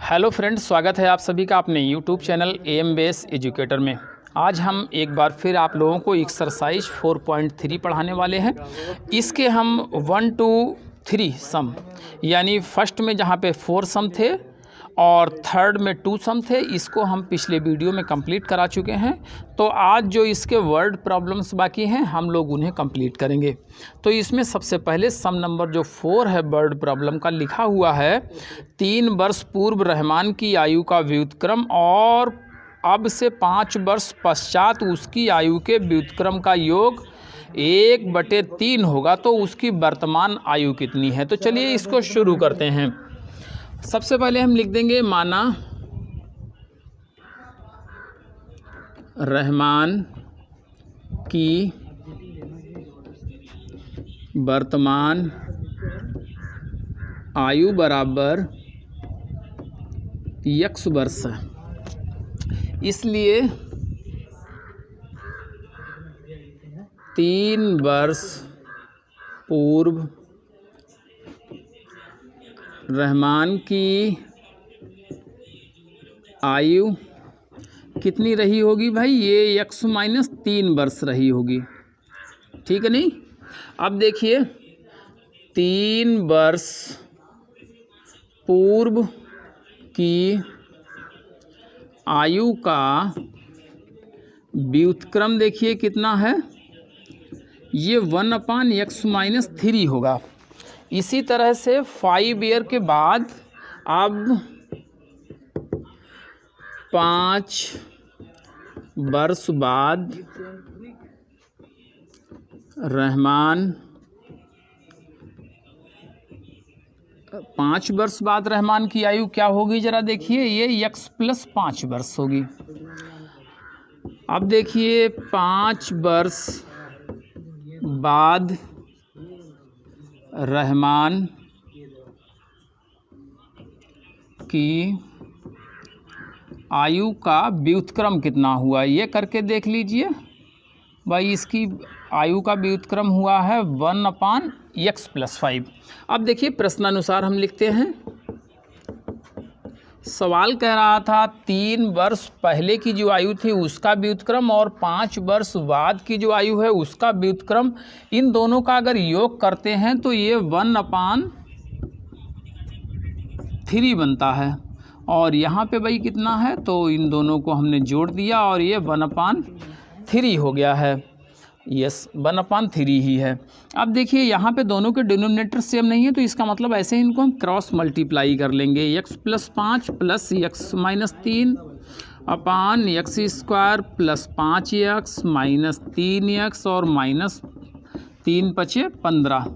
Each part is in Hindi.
हेलो फ्रेंड्स, स्वागत है आप सभी का अपने YouTube channel M base educator में। आज हम एक बार फिर आप लोगों को एक्सरसाइज 4.3 पढ़ाने वाले हैं। इसके हम 1 to 3 सम, यानी फर्स्ट में जहाँ पे 4 सम थे और थर्ड में 2 सम थे, इसको हम पिछले वीडियो में कंप्लीट करा चुके हैं। तो आज जो इसके वर्ड प्रॉब्लम्स बाकी हैं हम लोग उन्हें कंप्लीट करेंगे। तो इसमें सबसे पहले सम नंबर जो 4 है वर्ड प्रॉब्लम का, लिखा हुआ है 3 वर्ष पूर्व रहमान की आयु का व्युत्क्रम और अब से 5 वर्ष पश्चात उसकी आयु के व्युत्क्रम का योग 1/3 होगा, तो उसकी वर्तमान आयु कितनी है। तो चलिए इसको शुरू करते हैं। सबसे पहले हम लिख देंगे माना रहमान की वर्तमान आयु बराबर x वर्ष है, इसलिए 3 वर्ष पूर्व रहमान की आयु कितनी रही होगी भाई, ये x - 3 वर्ष रही होगी, ठीक है नहीं। अब देखिए 3 वर्ष पूर्व की आयु का व्युत्क्रम देखिए कितना है, ये 1/x - 3 होगा। इसी तरह से 5 ईयर के बाद अब 5 वर्ष बाद रहमान 5 वर्ष बाद रहमान की आयु क्या होगी, जरा देखिए, ये x + 5 वर्ष होगी। अब देखिए 5 वर्ष बाद रहमान की आयु का व्युत्क्रम कितना हुआ, ये करके देख लीजिए भाई। इसकी आयु का व्युत्क्रम हुआ है 1/x + 5। अब देखिए प्रश्नानुसार हम लिखते हैं। सवाल कह रहा था 3 वर्ष पहले की जो आयु थी उसका व्युत्क्रम और 5 वर्ष बाद की जो आयु है उसका व्युत्क्रम, इन दोनों का अगर योग करते हैं तो ये 1/3 बनता है। और यहाँ पे भाई कितना है, तो इन दोनों को हमने जोड़ दिया और ये 1/3 हो गया है। यस, 1/3 ही है। अब देखिए यहाँ पे दोनों के डिनोमिनेटर सेम नहीं है, तो इसका मतलब ऐसे ही इनको हम क्रॉस मल्टीप्लाई कर लेंगे। x + 5 + x - 3 अपान x² + 5x - 3x और -3 × 15।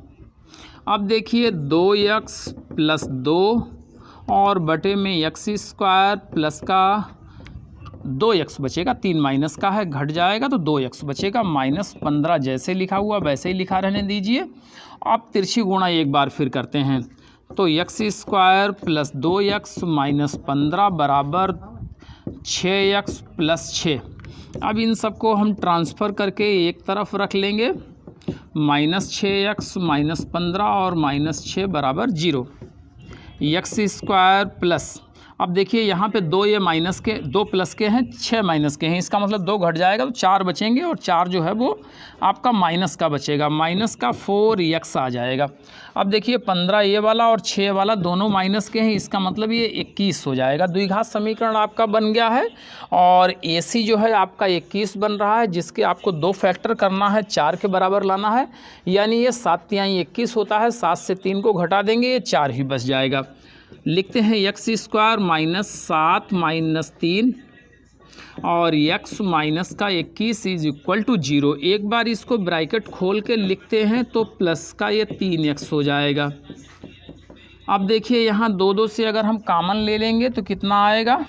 अब देखिए 2x + 2 और बटे में x² प्लस का 2x बचेगा, 3 माइनस का है, घट जाएगा तो 2x बचेगा, -15 जैसे लिखा हुआ वैसे ही लिखा रहने दीजिए। अब तिरछी गुणा एक बार फिर करते हैं, तो x² + 2x - 15 बराबर 6x + 6। अब इन सबको हम ट्रांसफ़र करके एक तरफ रख लेंगे, -6x - 15 और -6 बराबर 0। x² प्लस, अब देखिए यहाँ पे 2 ये माइनस के 2 प्लस के हैं, 6 माइनस के हैं, इसका मतलब 2 घट जाएगा तो 4 बचेंगे और 4 जो है वो आपका माइनस का बचेगा, माइनस का 4x आ जाएगा। अब देखिए 15 ये वाला और 6 वाला दोनों माइनस के हैं, इसका मतलब ये 21 हो जाएगा। द्विघात समीकरण आपका बन गया है और AC जो है आपका 21 बन रहा है, जिसके आपको 2 फैक्टर करना है, 4 के बराबर लाना है, यानी ये 7 तिहाई 21 होता है। 7 से 3 को घटा देंगे, ये 4 ही बच जाएगा। लिखते हैं x² - 7 - 3 और x - का 21 = 0। एक बार इसको ब्रैकेट खोल के लिखते हैं तो प्लस का ये 3x हो जाएगा। अब देखिए यहाँ 2 से अगर हम कॉमन ले लेंगे तो कितना आएगा,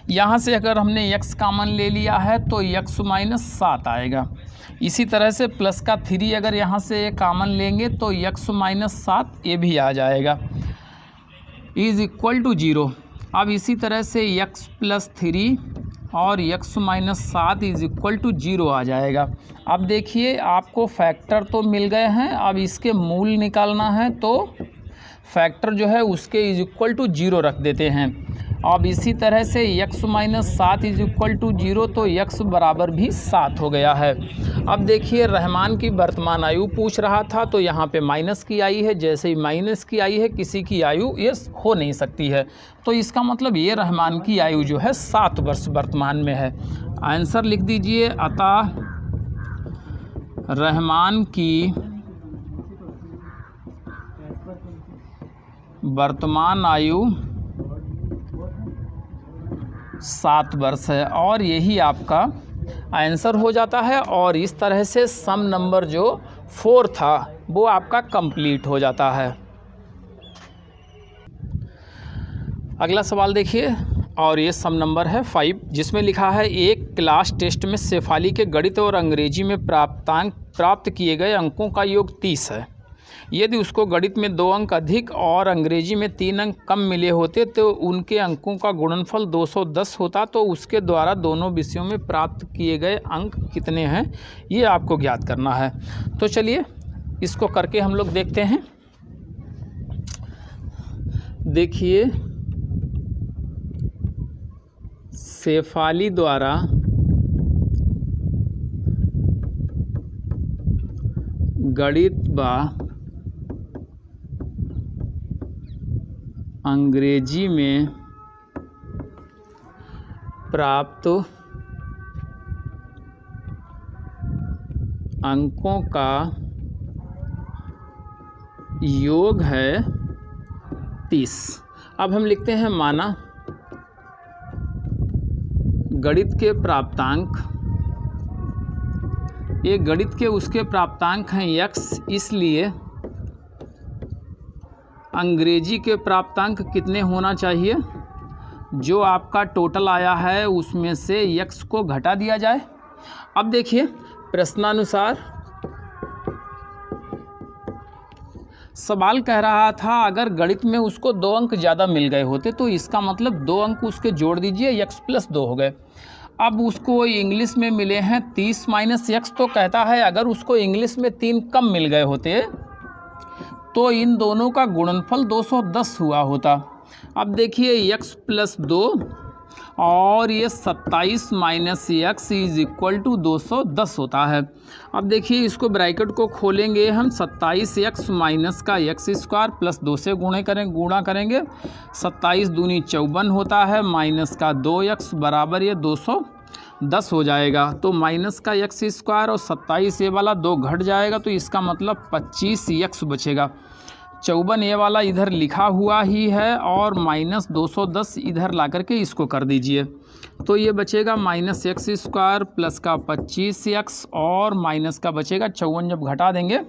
यहाँ से अगर हमने x कॉमन ले लिया है तो x - 7 आएगा। इसी तरह से प्लस का 3 अगर यहाँ से कॉमन लेंगे तो x - 7 ये भी आ जाएगा, = 0। अब इसी तरह से x + 3 और x - 7 = 0 आ जाएगा। अब देखिए आपको फैक्टर तो मिल गए हैं, अब इसके मूल निकालना है, तो फैक्टर जो है उसके इज इक्वल टू 0 रख देते हैं। अब इसी तरह से x minus 7 is equal to 0, तो x बराबर भी 7 हो गया है। अब देखिए रहमान की वर्तमान आयु पूछ रहा था, तो यहाँ पे माइनस की आई है, जैसे ही माइनस की आई है किसी की आयु ये हो नहीं सकती है, तो इसका मतलब ये रहमान की आयु जो है 7 वर्ष वर्तमान में है। आंसर लिख दीजिए, अतः रहमान की वर्तमान आयु 7 वर्ष है, और यही आपका आंसर हो जाता है। और इस तरह से सम नंबर जो 4 था वो आपका कंप्लीट हो जाता है। अगला सवाल देखिए, और ये सम नंबर है 5, जिसमें लिखा है एक क्लास टेस्ट में शेफाली के गणित और अंग्रेजी में प्राप्त किए गए अंकों का योग 30 है। यदि उसको गणित में 2 अंक अधिक और अंग्रेजी में 3 अंक कम मिले होते तो उनके अंकों का गुणनफल 210 होता, तो उसके द्वारा दोनों विषयों में प्राप्त किए गए अंक कितने हैं, ये आपको ज्ञात करना है। तो चलिए इसको करके हम लोग देखते हैं। देखिए, शेफाली द्वारा गणित व अंग्रेजी में प्राप्त अंकों का योग है 30। अब हम लिखते हैं माना गणित के प्राप्तांक, ये गणित के उसके प्राप्तांक हैं x, इसलिए अंग्रेजी के प्राप्तांक कितने होना चाहिए, जो आपका टोटल आया है उसमें से x को घटा दिया जाए। अब देखिए प्रश्नानुसार सवाल कह रहा था अगर गणित में उसको 2 अंक ज़्यादा मिल गए होते तो इसका मतलब 2 अंक उसके जोड़ दीजिए, x + 2 हो गए। अब उसको इंग्लिश में मिले हैं 30 - x, तो कहता है अगर उसको इंग्लिश में 3 कम मिल गए होते तो इन दोनों का गुणनफल 210 हुआ होता। अब देखिए x + 2 और ये 27 - x इज इक्वल टू 210 होता है। अब देखिए इसको ब्रैकेट को खोलेंगे हम, 27x माइनस का x² + 2 से गुणा करेंगे, 27 दूनी 54 होता है, माइनस का 2x बराबर ये 210 हो जाएगा। तो माइनस का x² और 27 ये वाला 2 घट जाएगा, तो इसका मतलब 25x बचेगा। 54 ये वाला इधर लिखा हुआ ही है और माइनस 210 इधर ला करके इसको कर दीजिए, तो ये बचेगा -x² प्लस का 25x और माइनस का बचेगा 54। जब घटा देंगे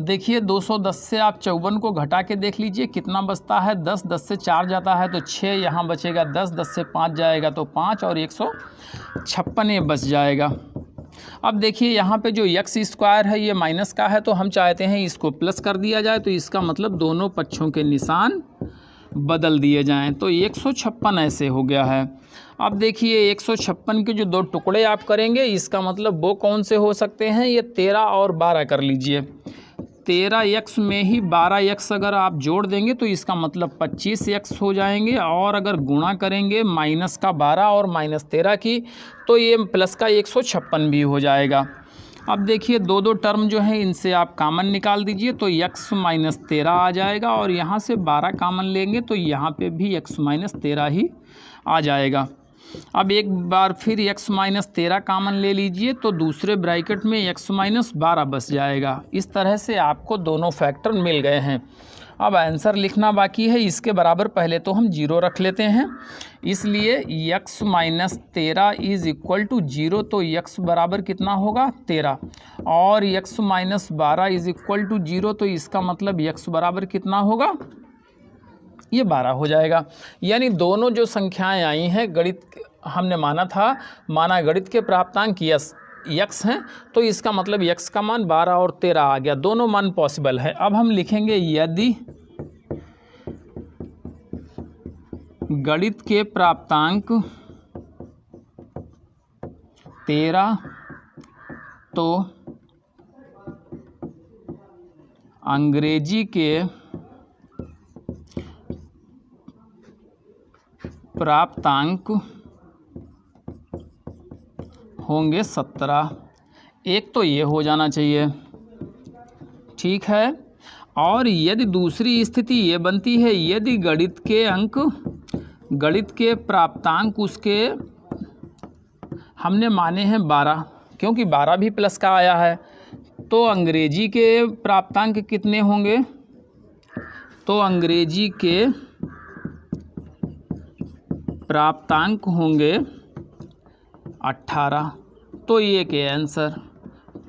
देखिए 210 से आप 54 को घटा के देख लीजिए कितना बचता है, 10, 10 से 4 जाता है तो 6 यहाँ बचेगा, 10, 10 से 5 जाएगा तो 5 और 156 ये बच जाएगा। अब देखिए यहाँ पे जो x² है ये माइनस का है, तो हम चाहते हैं इसको प्लस कर दिया जाए, तो इसका मतलब दोनों पक्षों के निशान बदल दिए जाएं, तो 156 ऐसे हो गया है। अब देखिए 156 के जो 2 टुकड़े आप करेंगे इसका मतलब वो कौन से हो सकते हैं, ये 13 और 12 कर लीजिए। 13x में ही 12x अगर आप जोड़ देंगे तो इसका मतलब 25x हो जाएंगे, और अगर गुणा करेंगे माइनस का 12 और -13 की तो ये प्लस का 156 भी हो जाएगा। अब देखिए 2 टर्म जो हैं इनसे आप कामन निकाल दीजिए, तो x - 13 आ जाएगा, और यहाँ से 12 कामन लेंगे तो यहाँ पे भी x - 13 ही आ जाएगा। अब एक बार फिर x - 13 कामन ले लीजिए, तो दूसरे ब्रैकेट में x - 12 बच जाएगा। इस तरह से आपको दोनों फैक्टर मिल गए हैं। अब आंसर लिखना बाकी है, इसके बराबर पहले तो हम 0 रख लेते हैं, इसलिए x - 13 इज इक्वल टू 0, तो x बराबर कितना होगा 13, और x - 12 इज इक्वल टू 0, तो इसका मतलब x बराबर कितना होगा, ये 12 हो जाएगा। यानी दोनों जो संख्याएं आई हैं गणित हमने माना गणित के प्राप्तांक x हैं, तो इसका मतलब x का मान 12 और 13 आ गया, दोनों मान पॉसिबल है। अब हम लिखेंगे यदि गणित के प्राप्तांक 13 तो अंग्रेजी के प्राप्तांक होंगे 17। एक तो ये हो जाना चाहिए, ठीक है। और यदि दूसरी स्थिति ये बनती है, यदि गणित के प्राप्तांक उसके हमने माने हैं 12, क्योंकि 12 भी प्लस का आया है, तो अंग्रेजी के प्राप्तांक कितने होंगे? तो अंग्रेजी के प्राप्तांक होंगे 18। तो ये के आंसर,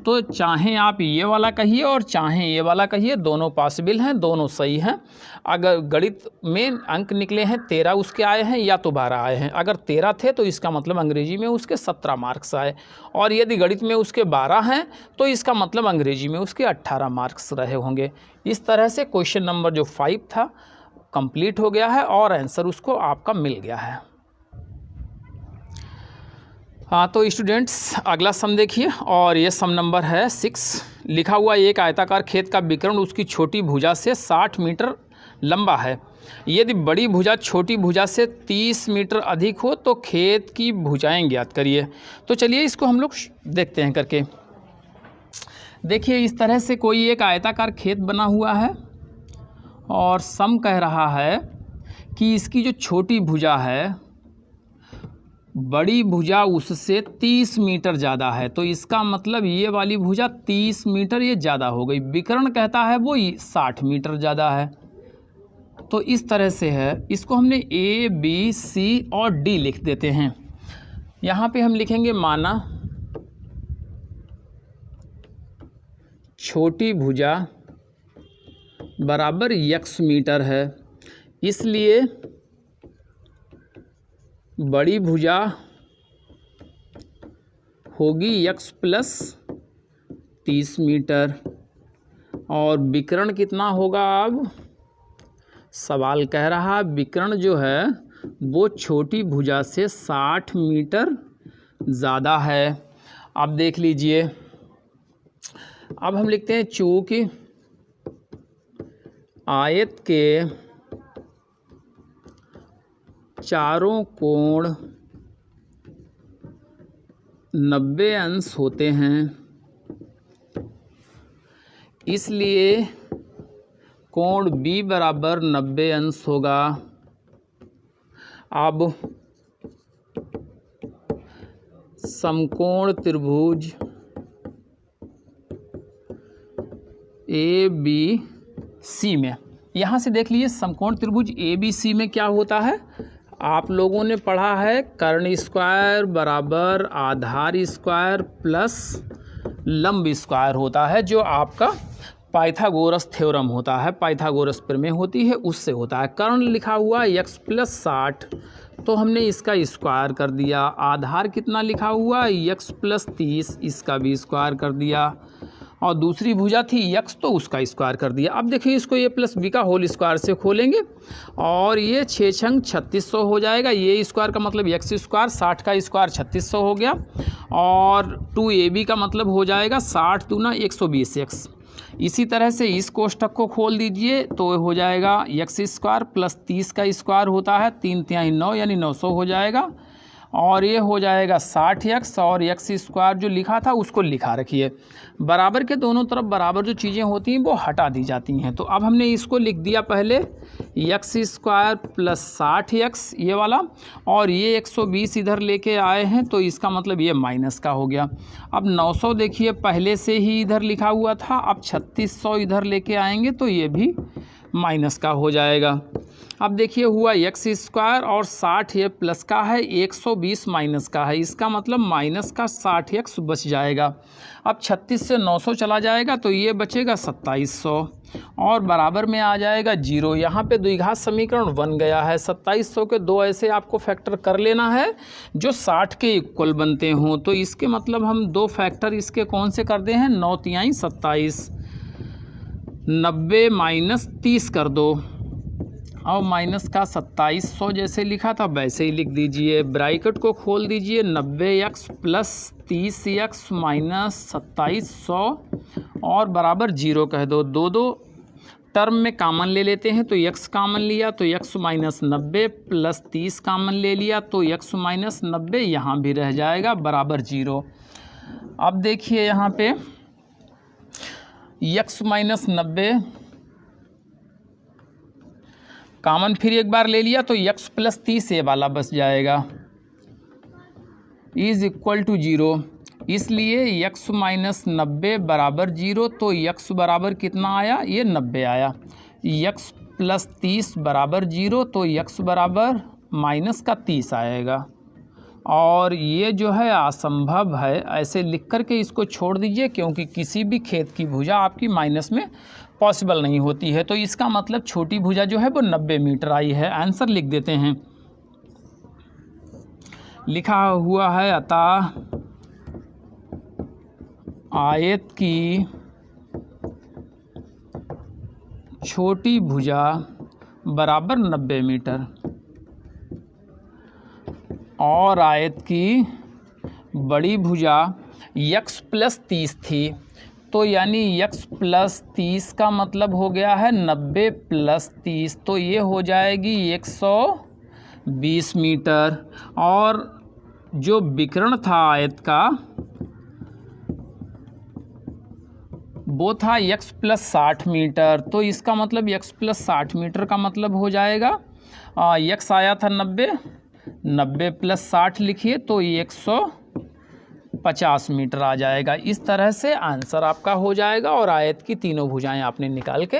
तो चाहे आप ये वाला कहिए और चाहे ये वाला कहिए, दोनों पॉसिबल हैं, दोनों सही हैं। अगर गणित में अंक निकले हैं 13 उसके आए हैं या तो 12 आए हैं। अगर 13 थे तो इसका मतलब अंग्रेजी में उसके 17 मार्क्स आए, और यदि गणित में उसके 12 हैं तो इसका मतलब अंग्रेजी में उसके 18 मार्क्स रहे होंगे। इस तरह से क्वेश्चन नंबर जो 5 था कंप्लीट हो गया है और आंसर उसको आपका मिल गया है। हाँ, तो स्टूडेंट्स अगला सम देखिए, और ये सम नंबर है 6। लिखा हुआ एक आयताकार खेत का विकर्ण उसकी छोटी भुजा से 60 मीटर लंबा है। यदि बड़ी भुजा छोटी भुजा से 30 मीटर अधिक हो तो खेत की भुजाएं ज्ञात करिए। तो चलिए इसको हम लोग देखते हैं करके। देखिए इस तरह से कोई एक आयताकार खेत बना हुआ है और सम कह रहा है कि इसकी जो छोटी भुजा है, बड़ी भुजा उससे 30 मीटर ज़्यादा है, तो इसका मतलब ये वाली भुजा 30 मीटर ये ज़्यादा हो गई। विकर्ण कहता है वो 60 मीटर ज़्यादा है। तो इस तरह से है, इसको हमने A, B, C और D लिख देते हैं। यहाँ पे हम लिखेंगे माना छोटी भुजा बराबर x मीटर है, इसलिए बड़ी भुजा होगी x प्लस 30 मीटर, और विकर्ण कितना होगा? अब सवाल कह रहा है विकर्ण जो है वो छोटी भुजा से 60 मीटर ज़्यादा है। अब देख लीजिए, अब हम लिखते हैं चूँकि आयत के चारों कोण 90 अंश होते हैं, इसलिए कोण B बराबर 90 अंश होगा। अब समकोण त्रिभुज ABC में, यहाँ से देख लीजिए समकोण त्रिभुज ABC में क्या होता है। आप लोगों ने पढ़ा है कर्ण स्क्वायर बराबर आधार स्क्वायर प्लस लंब स्क्वायर होता है, जो आपका पाइथागोरस थ्योरम होता है, पाइथागोरस प्रमेय होती है, उससे होता है। कर्ण लिखा हुआ x प्लस 60, तो हमने इसका स्क्वायर कर दिया। आधार कितना लिखा हुआ x प्लस 30, इसका भी स्क्वायर कर दिया। और दूसरी भुजा थी x, तो उसका स्क्वायर कर दिया। अब देखिए इसको ये प्लस b का होल स्क्वायर से खोलेंगे और ये 6 छंग 3600 हो जाएगा। ये स्क्वायर का मतलब x स्क्वायर, 60 का स्क्वायर 3600 हो गया, और 2ab का मतलब हो जाएगा 60 दूना 120x। इसी तरह से इस कोष्ठक को खोल दीजिए तो हो जाएगा x स्क्वायर प्लस 30 का स्क्वायर होता है 3 तिहाई 9 यानी 900 हो जाएगा, और ये हो जाएगा 60x, और x स्क्वायर जो लिखा था उसको लिखा रखिए। बराबर के दोनों तरफ बराबर जो चीज़ें होती हैं वो हटा दी जाती हैं। तो अब हमने इसको लिख दिया पहले x स्क्वायर प्लस 60x ये वाला, और ये 120 इधर लेके आए हैं तो इसका मतलब ये माइनस का हो गया। अब 900 देखिए पहले से ही इधर लिखा हुआ था, अब 3600 इधर लेके आएंगे तो ये भी माइनस का हो जाएगा। अब देखिए हुआ x स्क्वायर और 60 ये प्लस का है, 120 माइनस का है, इसका मतलब माइनस का 60x बच जाएगा। अब 36 से 900 चला जाएगा तो ये बचेगा 2700, और बराबर में आ जाएगा 0। यहाँ पे द्विघात समीकरण बन गया है। 2700 के दो ऐसे आपको फैक्टर कर लेना है जो 60 के इक्वल बनते हों। तो इसके मतलब हम दो फैक्टर इसके कौन से कर दे हैं, 9 तिहाई 27, 90 माइनस 30 कर दो, और माइनस का 2700 जैसे लिखा था वैसे ही लिख दीजिए। ब्रैकेट को खोल दीजिए, 90x प्लस 30x माइनस 2700 और बराबर 0 कह दो। 2 2 टर्म में कामन ले लेते हैं, तो x कामन लिया तो x माइनस 90 प्लस 30 कामन ले लिया तो x माइनस 90 यहाँ भी रह जाएगा बराबर 0। अब देखिए यहाँ पे x माइनस 90 कामन फिर एक बार ले लिया तो x प्लस 30 ये वाला बच जाएगा इज इक्वल टू 0। इसलिए x माइनस 90 बराबर 0, तो x बराबर कितना आया, ये 90 आया। x प्लस 30 बराबर 0, तो x बराबर माइनस का 30 आएगा। और ये जो है असंभव है, ऐसे लिख कर के इसको छोड़ दीजिए, क्योंकि किसी भी खेत की भुजा आपकी माइनस में पॉसिबल नहीं होती है। तो इसका मतलब छोटी भुजा जो है वो 90 मीटर आई है। आंसर लिख देते हैं। लिखा हुआ है अतः आयत की छोटी भुजा बराबर 90 मीटर और आयत की बड़ी भुजा x प्लस 30 थी, तो यानी x प्लस 30 का मतलब हो गया है 90 प्लस 30, तो ये हो जाएगी 120 मीटर। और जो विकर्ण था आयत का वो था x प्लस 60 मीटर, तो इसका मतलब x प्लस 60 मीटर का मतलब हो जाएगा x आया था 90 प्लस 60 लिखिए तो 150 मीटर आ जाएगा। इस तरह से आंसर आपका हो जाएगा। और आयत की तीनों भुजाएं आपने निकाल के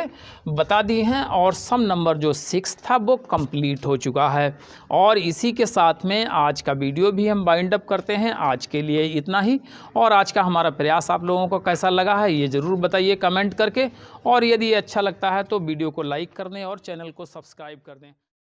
बता दी हैं और सम नंबर जो 6 था वो कंप्लीट हो चुका है। और इसी के साथ में आज का वीडियो भी हम वाइंड अप करते हैं। आज के लिए इतना ही। और आज का हमारा प्रयास आप लोगों को कैसा लगा है ये ज़रूर बताइए कमेंट करके। और यदि अच्छा लगता है तो वीडियो को लाइक कर दें और चैनल को सब्सक्राइब कर दें।